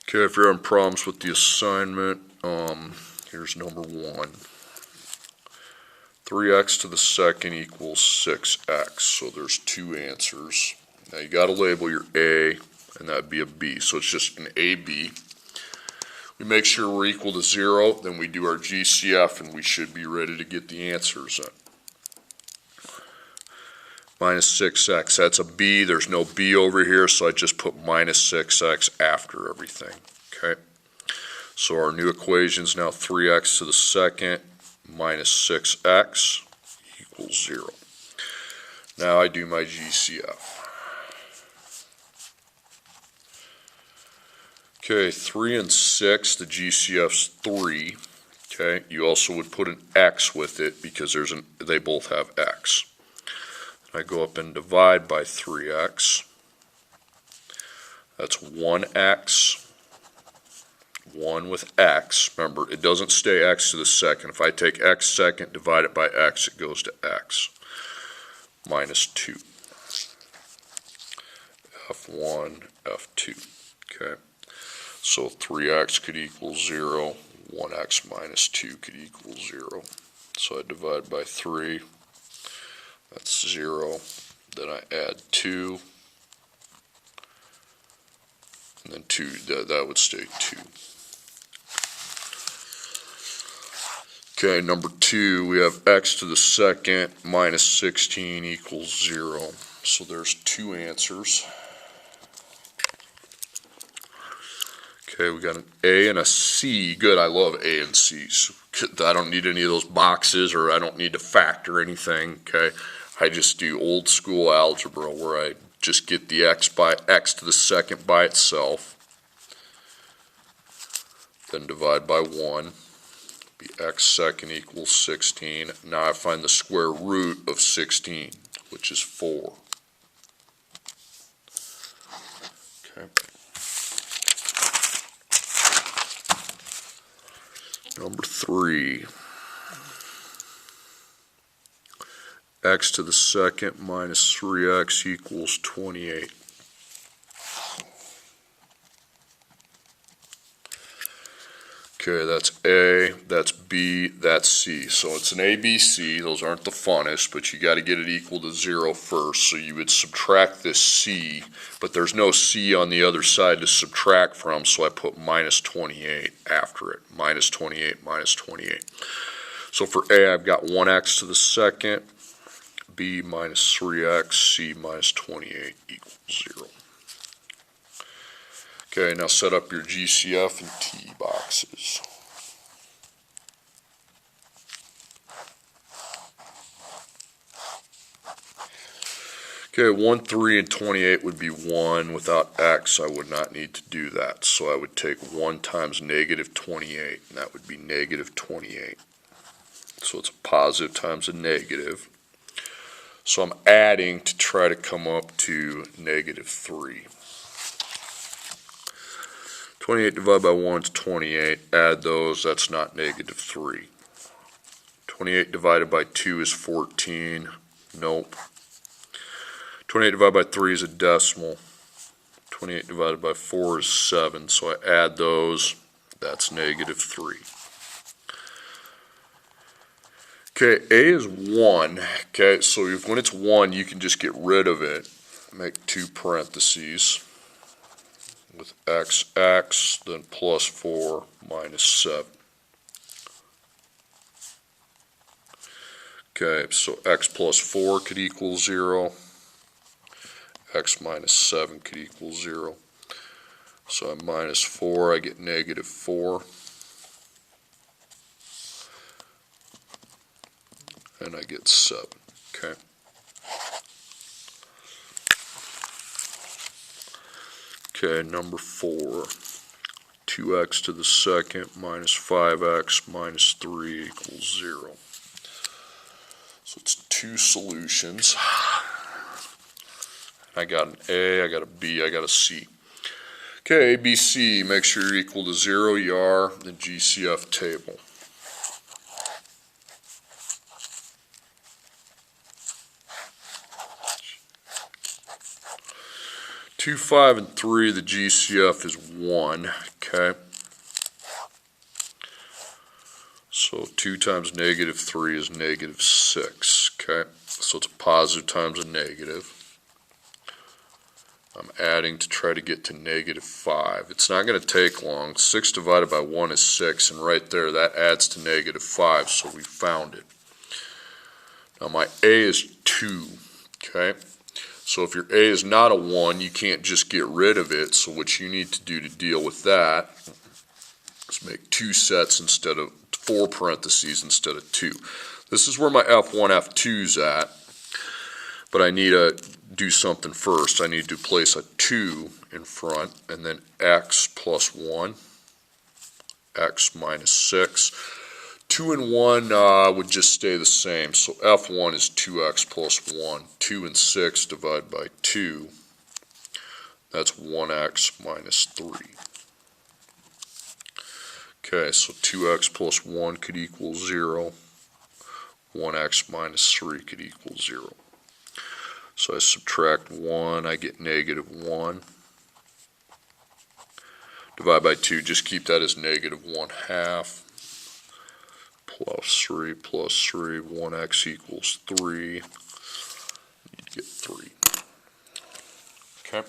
Okay, if you're having problems with the assignment, here's number 1. 3x to the second equals 6x, so there's 2 answers. Now you got to label your A, and that'd be a B, so it's just an AB. We make sure we're equal to 0, then we do our GCF, and we should be ready to get the answers in. Minus 6x, that's a B. There's no B over here, so I just put minus 6x after everything. Okay, so our new equation is now 3x to the second minus 6x equals 0. Now I do my GCF. Okay, 3 and 6, the GCF's 3. Okay, you also would put an x with it because they both have x. I go up and divide by 3x. That's 1x. 1 with x. Remember, it doesn't stay x to the second. If I take x second, divide it by x, it goes to x. Minus 2. F1, F2. Okay. So 3x could equal 0. 1x minus 2 could equal 0. So I divide by 3. That's 0. Then I add 2. And then 2, that would stay 2. Okay, number 2, we have x to the second minus 16 equals 0. So there's 2 answers. Okay, we got an A and a C. Good, I love A and C's. I don't need any of those boxes, or I don't need to factor anything, okay? I just do old school algebra where I just get the x to the second by itself, then divide by 1, be x second equals 16. Now I find the square root of 16, which is 4. Okay. Number 3. X to the second minus 3x equals 28. Okay, that's A, that's B, that's C. So it's an A, B, C. Those aren't the funnest, but you got to get it equal to 0 first. So you would subtract this C, but there's no C on the other side to subtract from, so I put minus 28 after it. Minus 28, minus 28. So for A, I've got 1x to the second. B minus 3x, C minus 28 equals 0. Okay, now set up your GCF and T boxes. Okay, 1, 3, and 28 would be 1. Without x, I would not need to do that. So I would take 1 times negative 28, and that would be negative 28. So it's a positive times a negative. So I'm adding to try to come up to negative 3. 28 divided by 1 is 28. Add those, that's not negative 3. 28 divided by 2 is 14. Nope. 28 divided by 3 is a decimal. 28 divided by 4 is 7. So I add those, that's negative 3. Okay, A is 1. Okay, so when it's 1, you can just get rid of it. Make 2 parentheses with x, then plus 4 minus 7. Okay, so x plus 4 could equal 0. X minus 7 could equal 0. So I minus 4, I get negative 4. And I get 7. Okay. Okay, number 4. 2x to the second minus 5x minus 3 equals 0. So it's 2 solutions. I got an A, I got a B, I got a C. Okay, A, B, C, make sure you're equal to 0. You are. The GCF table. 2, 5, and 3, the GCF is 1, okay? So 2 times negative 3 is negative 6, okay? So it's a positive times a negative. I'm adding to try to get to negative 5. It's not going to take long. 6 divided by 1 is 6, and right there that adds to negative 5, so we found it. Now my A is 2, okay? So if your A is not a 1, you can't just get rid of it, so what you need to do to deal with that is make 2 sets instead of 4 parentheses instead of 2. This is where my F1, F2 is at, but I need to do something first. I need to place a 2 in front, and then x plus 1, x minus 6. 2 and 1 would just stay the same, so F1 is 2x plus 1. 2 and 6 divided by 2, that's 1x minus 3. Okay, so 2x plus 1 could equal 0. 1x minus 3 could equal 0. So I subtract 1, I get negative 1. Divide by 2, just keep that as negative 1/2. Plus 3, 1x equals 3. You get 3. Okay.